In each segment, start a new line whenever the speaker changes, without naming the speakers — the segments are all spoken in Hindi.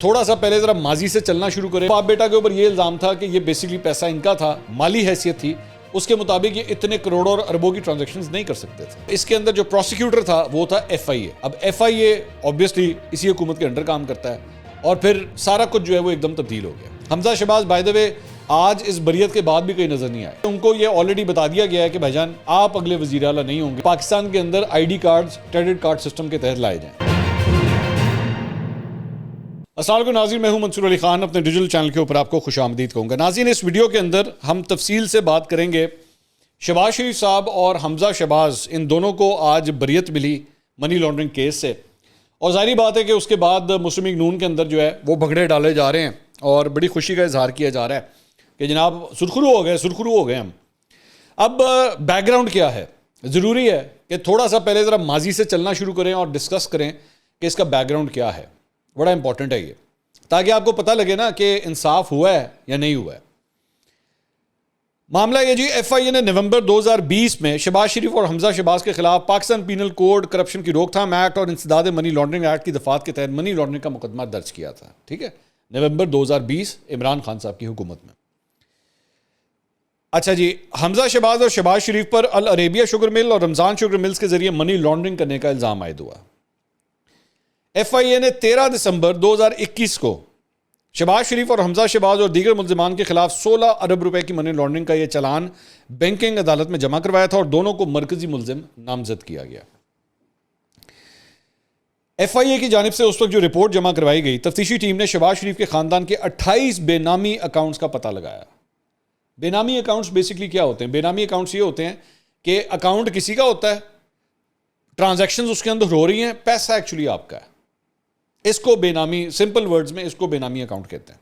थोड़ा सा पहले जरा माजी से चलना शुरू करें। बाप बेटा के ऊपर ये इल्जाम था कि ये बेसिकली पैसा इनका था, माली हैसियत थी, उसके मुताबिक ये इतने करोड़ों और अरबों की ट्रांजैक्शंस नहीं कर सकते थे। इसके अंदर जो प्रोसिक्यूटर था वो था FIA। अब FIA ऑब्वियसली इसी हुकूमत के अंडर काम करता है और फिर सारा कुछ जो है वो एकदम तब्दील हो गया। Hamza Shahbaz by the way आज इस बरियत के बाद भी कहीं नजर नहीं आए। उनको ये ऑलरेडी बता दिया गया है कि भाईजान आप अगले वजीर आला नहीं होंगे, पाकिस्तान के अंदर ID cards credit card system के तहत लाए जाएं। अस्सलाम वालेकुम नाज़रीन, मैं हूं मंसूर अली खान, अपने डिजिटल चैनल के ऊपर आपको खुशामदीद कहूँगा। नाज़रीन, इस वीडियो के अंदर हम तफसील से बात करेंगे शहबाज शरीफ साहब और हमजा शहबाज, इन दोनों को आज बरियत मिली मनी लॉन्ड्रिंग केस से। और जाहिर बात है कि उसके बाद मुस्लिम लीग नून के अंदर जो है वो भगड़े डाले जा रहे हैं और बड़ी खुशी का इजहार किया जा रहा है कि जनाब सुरखरू हो गए हम। अब बैकग्राउंड क्या है, ज़रूरी है कि थोड़ा सा पहले ज़रा माजी से चलना शुरू करें और डिस्कस करें कि इसका बैकग्राउंड क्या है। बड़ा इंपॉर्टेंट है ये, ताकि आपको पता लगे ना कि इंसाफ हुआ है या नहीं हुआ है। मामला ये जी, FIA ने नवंबर 2020 में शहबाज शरीफ और हमजा शहबाज के खिलाफ पाकिस्तान पीनल कोड, करप्शन की रोकथाम एक्ट और इंसदाद मनी लॉन्ड्रिंग एक्ट की दफात के तहत मनी लॉन्ड्रिंग का मुकदमा दर्ज किया था। ठीक है, नवंबर 2020 इमरान खान साहब की हुकूमत में। अच्छा जी, हमजा शहबाज और शहबाज शरीफ पर अल अरेबिया शुगर मिल और रमजान शुगर मिल्स के जरिए मनी लॉन्ड्रिंग करने का इल्जाम आयद हुआ। FIA ने 13 दिसंबर 2021 को शहबाज शरीफ और हमजा शहबाज और दीगर मुल्जिमान के खिलाफ 16 अरब रुपए की मनी लॉन्ड्रिंग का यह चालान बैंकिंग अदालत में जमा करवाया था और दोनों को मरकजी मुल्जिम नामजद किया गया। FIA की जानिब से उस वक्त जो रिपोर्ट जमा करवाई गई, तफ्तीशी टीम ने शहबाज शरीफ के खानदान के 28 बेनामी अकाउंट्स का पता लगाया। बेनामी अकाउंट्स बेसिकली क्या होते हैं? बेनामी अकाउंट्स ये होते हैं कि अकाउंट किसी का होता है, ट्रांजैक्शंस उसके अंदर हो रही हैं, पैसा एक्चुअली आपका है। इसको बेनामी, सिंपल वर्ड्स में इसको बेनामी अकाउंट कहते हैं।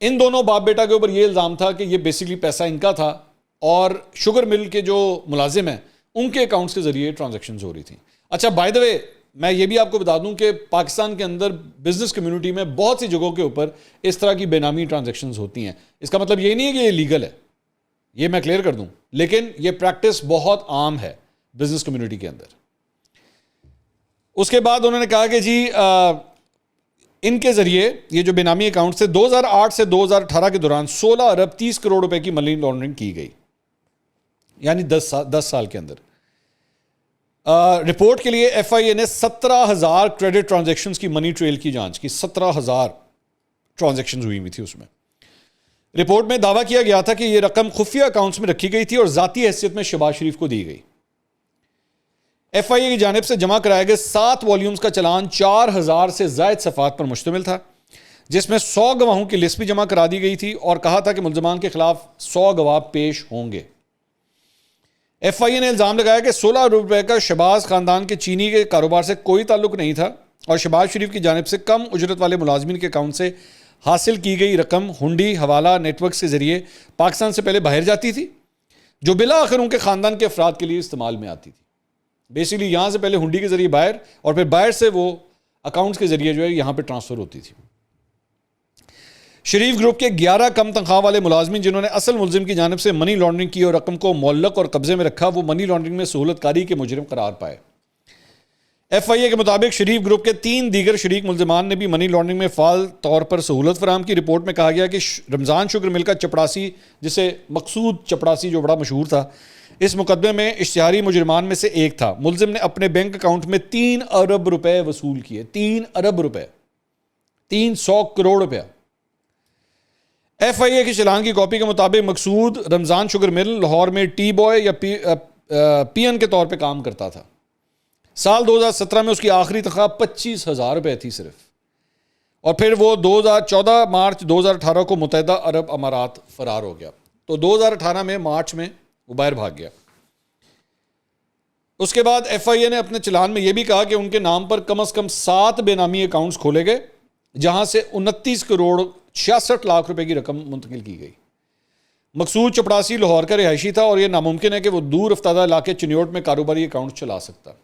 इन दोनों बाप बेटा के ऊपर यह इल्जाम था कि यह बेसिकली पैसा इनका था और शुगर मिल के जो मुलाजिम हैं उनके अकाउंट्स के जरिए ट्रांजैक्शंस हो रही थी। अच्छा, बाय द वे मैं ये भी आपको बता दूं कि पाकिस्तान के अंदर बिजनेस कम्युनिटी में बहुत सी जगहों के ऊपर इस तरह की बेनामी ट्रांजैक्शंस होती हैं। इसका मतलब ये नहीं है कि ये लीगल है, ये मैं क्लियर कर दूं, लेकिन ये प्रैक्टिस बहुत आम है बिजनेस कम्युनिटी के अंदर। उसके बाद उन्होंने कहा कि जी इनके जरिए ये जो बेनामी अकाउंट से 2008 से 2018 के दौरान 16 अरब 30 करोड़ रुपए की मनी लॉन्ड्रिंग की गई, यानी 10 साल के अंदर। रिपोर्ट के लिए FIA ने 17,000 क्रेडिट ट्रांजैक्शंस की मनी ट्रेल की जांच की। 17,000 ट्रांजैक्शंस हुई थी उसमें। रिपोर्ट में दावा किया गया था कि यह रकम खुफिया अकाउंट्स में रखी गई थी और जाती हैसियत में शहबाज शरीफ को दी गई। FIA की जानिब से जमा कराए गए 7 वॉल्यूम्स का चलान 4,000 से जायद सफ़ात पर मुश्तमिल था, जिसमें 100 गवाहों की लिस्ट भी जमा करा दी गई थी और कहा था कि मुल्ज़िमान के खिलाफ 100 गवाह पेश होंगे। FIA ने इल्ज़ाम लगाया कि 16 अरब रुपए का शहबाज खानदान के चीनी के कारोबार से कोई ताल्लुक नहीं था और शहबाज शरीफ की जानिब से कम उजरत वाले मुलाजमिन के अकाउंट से हासिल की गई रकम हुंडी हवाला नेटवर्क के जरिए पाकिस्तान से पहले बाहर जाती थी, जो बिला आखिर उनके खानदान के अफराद के लिए इस्तेमाल में आती थी। बेसिकली यहाँ से पहले हुंडी के जरिए बाहर और फिर बाहर से वो अकाउंट्स के जरिए जो है यहाँ पे ट्रांसफर होती थी। शरीफ ग्रुप के 11 कम तनख्वाह वाले मुलाजमिन जिन्होंने असल मुल्जिम की जानिब से मनी लॉन्ड्रिंग की और रकम को मुअल्लक और कब्जे में रखा, वो मनी लॉन्ड्रिंग में सहूलतकारी के मुजरिम करार पाए। FIA के मुताबिक शरीफ ग्रुप के 3 दीगर शरीक मुल्जिमान ने भी मनी लॉन्ड्रिंग में फाल तौर पर सहूलत फराहम की। रिपोर्ट में कहा गया कि रमजान शुगर मिल का चपड़ासी, जिसे मकसूद चपड़ासी जो बड़ा मशहूर था, इस मुकदमे में इश्तिहारी मुजरिमान में से एक था। मुल्जिम ने अपने बैंक अकाउंट में 3 अरब रुपए वसूल किए। 3 अरब रुपए, 300 करोड़ रुपया। FIA की चलान की कॉपी के मुताबिक मकसूद रमजान शुगर मिल लाहौर में टी बॉय या PN के तौर पे काम करता था। साल 2017 में उसकी आखिरी तनख्वाह 25,000 रुपए थी सिर्फ, और फिर वो 2014 मार्च 2018 को मुत्तहिदा अरब अमारात फरार हो गया। तो 2018 में मार्च में वो बाहर भाग गया। उसके बाद FIA ने अपने चलान में यह भी कहा कि उनके नाम पर कम से कम 7 बेनामी अकाउंट्स खोले गए, जहां से 29 करोड़ 66 लाख रुपए की रकम मुंतकिल की गई। मकसूद चपड़ासी लाहौर का रिहायशी था और यह नामुमकिन है कि वो दूर अफ्तादा इलाके चिन्योट में कारोबारी अकाउंट चला सकता।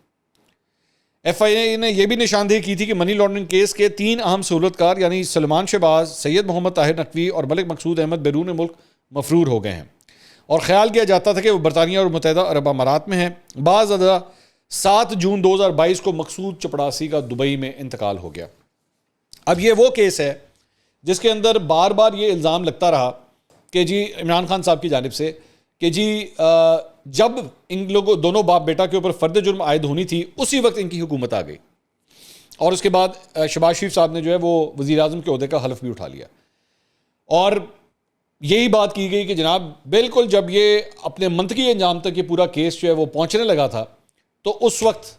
FIA ने यह भी निशानदेही की थी कि मनी लॉन्ड्रिंग केस के 3 अहम सहूलतकार यानी सलमान शहबाज, सैयद मोहम्मद ताहिर नकवी और मलिक मकसूद अहमद बैरून मुल्क मफरूर हो गए हैं और ख्याल किया जाता था कि वो बरतानिया और मुत्तहिदा अरब अमारात में हैं। बाज़ 7 जून 2022 को मकसूद चपड़ासी का दुबई में इंतकाल हो गया। अब ये वो केस है जिसके अंदर बार बार ये इल्ज़ाम लगता रहा कि जी इमरान खान साहब की जानिब से कि जी जब इन लोगों दोनों बाप बेटा के ऊपर फ़र्द जुर्म आयद होनी थी उसी वक्त इनकी हुकूमत आ गई और उसके बाद शहबाज शरीफ साहब ने जो है वो वज़ीर आज़म के ओहदे का हल्फ भी उठा लिया और यही बात की गई कि जनाब बिल्कुल जब ये अपने मंतकी अंजाम तक ये पूरा केस जो है वो पहुंचने लगा था तो उस वक्त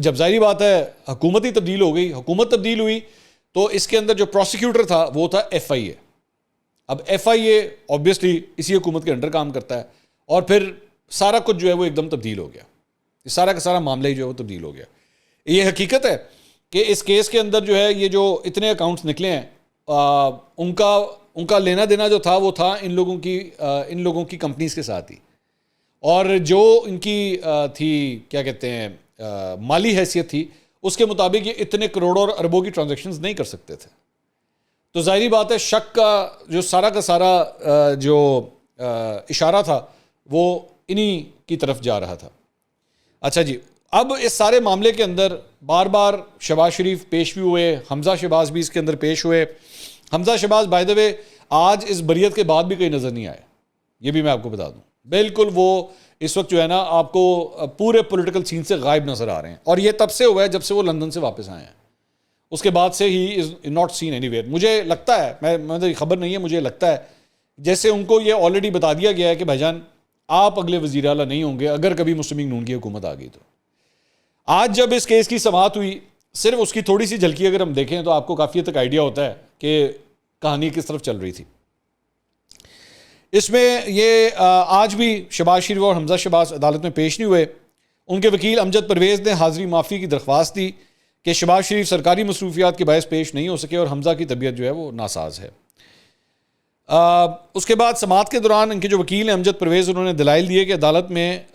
जब जाहिर बात है हुकूमत ही तब्दील हो गई, हुकूमत तब्दील हुई तो इसके अंदर जो प्रोसिक्यूटर था वो था FIA। अब FIA ऑब्वियसली इसी हुकूमत के अंडर काम करता है और फिर सारा कुछ जो है वो एकदम तब्दील हो गया, ये सारा का सारा मामला ही जो है वो तब्दील हो गया। ये हकीकत है कि इस केस के अंदर जो है ये जो इतने अकाउंट्स निकले हैं उनका लेना देना जो था वो था इन लोगों की कंपनीज के साथ ही, और जो इनकी थी क्या कहते हैं माली हैसियत थी उसके मुताबिक ये इतने करोड़ों और अरबों की ट्रांजैक्शंस नहीं कर सकते थे। तो जाहिर बात है शक का जो सारा जो इशारा था वो इन्हीं की तरफ जा रहा था। अच्छा जी, अब इस सारे मामले के अंदर बार बार शहबाज शरीफ पेश भी हुए, हमजा शहबाज भी इसके अंदर पेश हुए। Hamza Shahbaz by the way आज इस बरियत के बाद भी कहीं नज़र नहीं आए, ये भी मैं आपको बता दूं। बिल्कुल वो इस वक्त जो है ना आपको पूरे पॉलिटिकल सीन से गायब नज़र आ रहे हैं और ये तब से हुआ है जब से वो लंदन से वापस आए हैं, उसके बाद से he is not seen anywhere. मुझे लगता है, मुझे खबर नहीं है, मुझे लगता है जैसे उनको ये ऑलरेडी बता दिया गया है कि भाईजान आप अगले वज़ीर आला नहीं होंगे अगर कभी मुस्लिम लीग नून की हुकूमत आ गई तो। आज जब इस केस की समाअत हुई, सिर्फ उसकी थोड़ी सी झलकी अगर हम देखें तो आपको काफ़ी हद तक आइडिया होता है कि कहानी किस तरफ चल रही थी। इसमें ये आज भी शहबाज शरीफ और हमजा शहबाज अदालत में पेश नहीं हुए। उनके वकील अमजद परवेज़ ने हाज़री माफ़ी की दरख्वास्त दी कि शहबाज शरीफ सरकारी मसरूफियात के बायस पेश नहीं हो सके और हमजा की तबीयत जो है वो नासाज है। उसके बाद समाअत के दौरान इनके जो वकील हैं अमजद परवेज़, उन्होंने दलाइल दिए कि अदालत में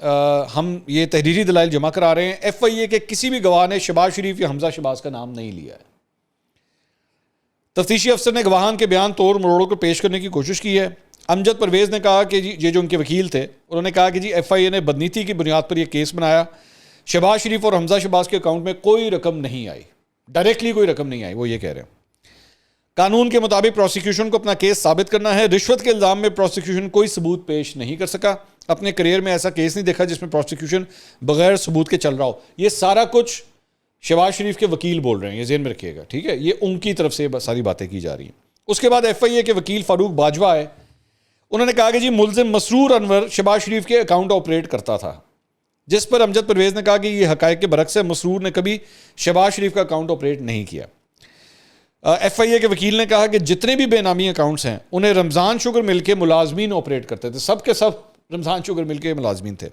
हम ये तहरीरी दलाइल जमा करा रहे हैं, FIA के किसी भी गवाह ने शहबाज शरीफ या हमजा शहबाज का नाम नहीं लिया है। तफ्तीशी अफसर ने गवाहान के बयान तोड़ मरोड़ों को पेश करने की कोशिश की है। अमजद परवेज़ ने कहा कि जी ये जो उनके वकील थे उन्होंने कहा कि जी FIA ने बदनीति की बुनियाद पर यह केस बनाया, शहबाज शरीफ और हमजा शहबाज के अकाउंट में कोई रकम नहीं आई, डायरेक्टली कोई रकम नहीं आई, वो ये कह रहे हैं। कानून के मुताबिक प्रोसिक्यूशन को अपना केस साबित करना है। रिश्वत के इल्ज़ाम में प्रोसिक्यूशन कोई सबूत पेश नहीं कर सका। अपने करियर में ऐसा केस नहीं देखा जिसमें प्रोसिक्यूशन बगैर सबूत के चल रहा हो। ये सारा कुछ शहबाज शरीफ के वकील बोल रहे हैं, ये ज़हन में रखिएगा, ठीक है। ये उनकी तरफ से सारी बातें की जा रही हैं। उसके बाद FIA के वकील फारूक बाजवा आए, उन्होंने कहा कि जी मुलजिम मसरूर अनवर शहबाज शरीफ के अकाउंट ऑपरेट करता था, जिस पर अमजद परवेज़ ने कहा कि ये हक़ाइक़ के बरक्स है, मसरूर ने कभी शहबाज शरीफ का अकाउंट ऑपरेट नहीं किया। FIA के वकील ने कहा कि जितने भी बेनामी अकाउंट्स हैं उन्हें रमज़ान शुगर मिल के मुलाजमीन ऑपरेट करते थे, सब के सब रमज़ान शुगर मिल के मुलाजमीन थे।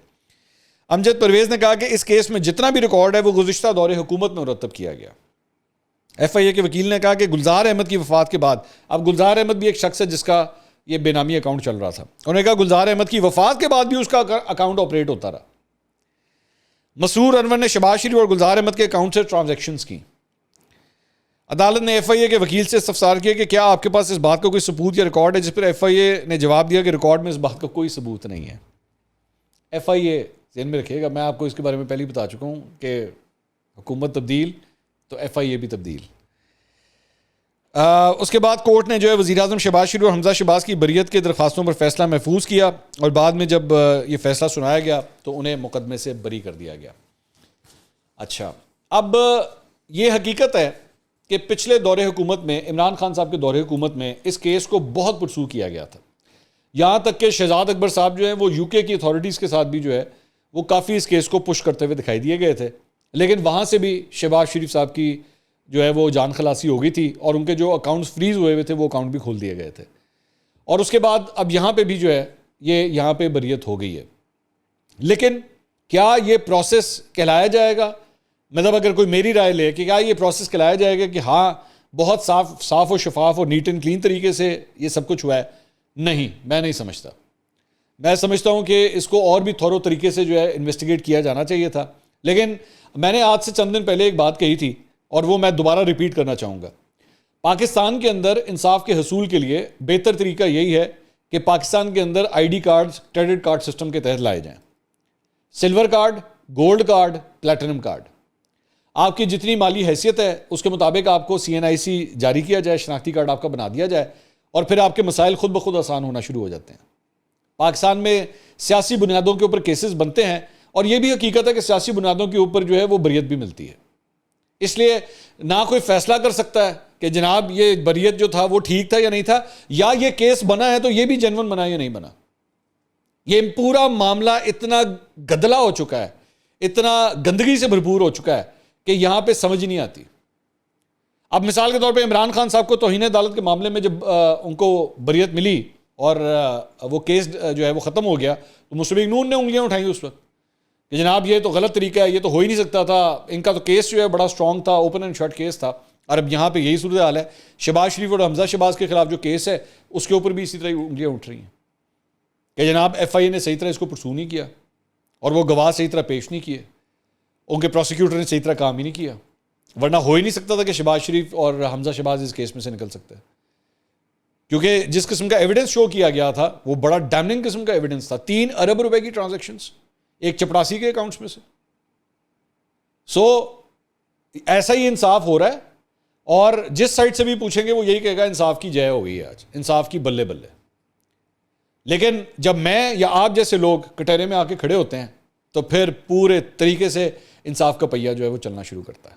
अमजद परवेज़ ने कहा कि इस केस में जितना भी रिकॉर्ड है वो गुज़िश्ता दौरे हुकूमत में मुरतब किया गया। FIA के वकील ने कहा कि गुलजार अहमद की वफ़ात के बाद, अब गुलजार अहमद भी एक शख्स है जिसका ये बेनामी अकाउंट चल रहा था, उन्होंने कहा गुलजार अहमद की वफ़ात के बाद भी उसका अकाउंट ऑपरेट होता रहा। मसरूर अनवर ने शहबाज शरीफ और गुलजार अहमद के अकाउंट से ट्रांजैक्शंस की। अदालत ने FIA के वकील से इस्तफसार किया कि क्या आपके पास इस बात का कोई सबूत या रिकॉर्ड है, जिस पर FIA ने जवाब दिया कि रिकॉर्ड में इस बात का कोई सबूत नहीं है। FIA ज़हन में रखिएगा, मैं आपको इसके बारे में पहले ही बता चुका हूँ कि हुकूमत तब्दील तो FIA भी तब्दील। उसके बाद कोर्ट ने जो है वज़ीर आज़म शहबाज शरीफ और हमजा शहबाज की बरियत के दरख्वास्तों पर फैसला महफूज किया और बाद में जब ये फैसला सुनाया गया तो उन्हें मुकदमे से बरी कर दिया गया। अच्छा, अब ये हकीकत है कि पिछले दौरे हुकूमत में, इमरान खान साहब के दौरे हुकूमत में इस केस को बहुत पुरसू किया गया था। यहाँ तक कि शहजाद अकबर साहब जो हैं वो UK की अथॉरिटीज़ के साथ भी जो है वो काफ़ी इस केस को पुश करते हुए दिखाई दिए गए थे, लेकिन वहाँ से भी शहबाज शरीफ साहब की जो है वो जान खलासी हो गई थी और उनके जो अकाउंट्स फ्रीज़ हुए हुए थे वो अकाउंट भी खोल दिए गए थे। और उसके बाद अब यहाँ पे भी जो है ये यहाँ पे बरियत हो गई है। लेकिन क्या ये प्रोसेस कहलाया जाएगा, मतलब अगर कोई मेरी राय ले कि क्या ये प्रोसेस कहलाया जाएगा कि हाँ बहुत साफ और शफाफ और नीट एंड क्लीन तरीके से ये सब कुछ हुआ है? नहीं, मैं नहीं समझता। मैं समझता हूँ कि इसको और भी थोरो तरीके से जो है इन्वेस्टिगेट किया जाना चाहिए था। लेकिन मैंने आज से चंद दिन पहले एक बात कही थी और वो मैं दोबारा रिपीट करना चाहूँगा। पाकिस्तान के अंदर इंसाफ के हसूल के लिए बेहतर तरीका यही है कि पाकिस्तान के अंदर ID cards credit card system के तहत लाए जाएं। Silver card, gold card, platinum card. आपकी जितनी माली हैसियत है उसके मुताबिक आपको CNIC जारी किया जाए, शनाख्ती कार्ड आपका बना दिया जाए, और फिर आपके मसाइल खुद ब खुद आसान होना शुरू हो जाते हैं। पाकिस्तान में सियासी बुनियादों के ऊपर केसेस बनते हैं, और यह भी हकीकत है कि सियासी बुनियादों के ऊपर जो है वो बरियत भी मिलती है। इसलिए ना कोई फैसला कर सकता है कि जनाब ये बरियत जो था वो ठीक था या नहीं था, या ये केस बना है तो ये भी जेन्युइन बना या नहीं बना। ये पूरा मामला इतना गदला हो चुका है, इतना गंदगी से भरपूर हो चुका है कि यहां पे समझ नहीं आती। अब मिसाल के तौर पे इमरान खान साहब को तौहीन अदालत के मामले में जब उनको बरियत मिली और वो केस जो है वो ख़त्म हो गया, तो मुस्लिम लीग नून ने उंगलियां उठाई उस वक्त कि जनाब ये तो गलत तरीका है, ये तो हो ही नहीं सकता था, इनका तो केस जो है बड़ा स्ट्रॉन्ग था, ओपन एंड शट केस था। और अब यहाँ पे यही सूरत हाल है। शहबाज शरीफ और हमजा शहबाज के खिलाफ जो केस है उसके ऊपर भी इसी तरह उंगलियां उठ रही हैं कि जनाब FIA ने सही तरह इसको परसू नहीं किया, और वो गवाह सही तरह पेश नहीं किए, उनके प्रोसिक्यूटर ने सही तरह काम ही नहीं किया, वरना हो ही नहीं सकता था कि शहबाज शरीफ और हमजा शहबाज इस केस में से निकल सकते हैं, क्योंकि जिस किस्म का एविडेंस शो किया गया था वो बड़ा डैमनिंग किस्म का एविडेंस था। 3 अरब रुपए की ट्रांजैक्शंस एक चपरासी के अकाउंट्स में से। ऐसा ही इंसाफ हो रहा है, और जिस साइड से भी पूछेंगे वो यही कहेगा इंसाफ की जय हो गई है, आज इंसाफ की बल्ले बल्ले। लेकिन जब मैं या आप जैसे लोग कटहरे में आके खड़े होते हैं तो फिर पूरे तरीके से इंसाफ का पहिया जो है वो चलना शुरू करता है।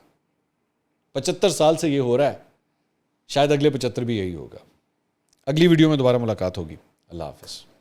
75 साल से ये हो रहा है, शायद अगले 75 भी यही होगा। अगली वीडियो में दोबारा मुलाकात होगी। अल्लाह हाफ़िज़।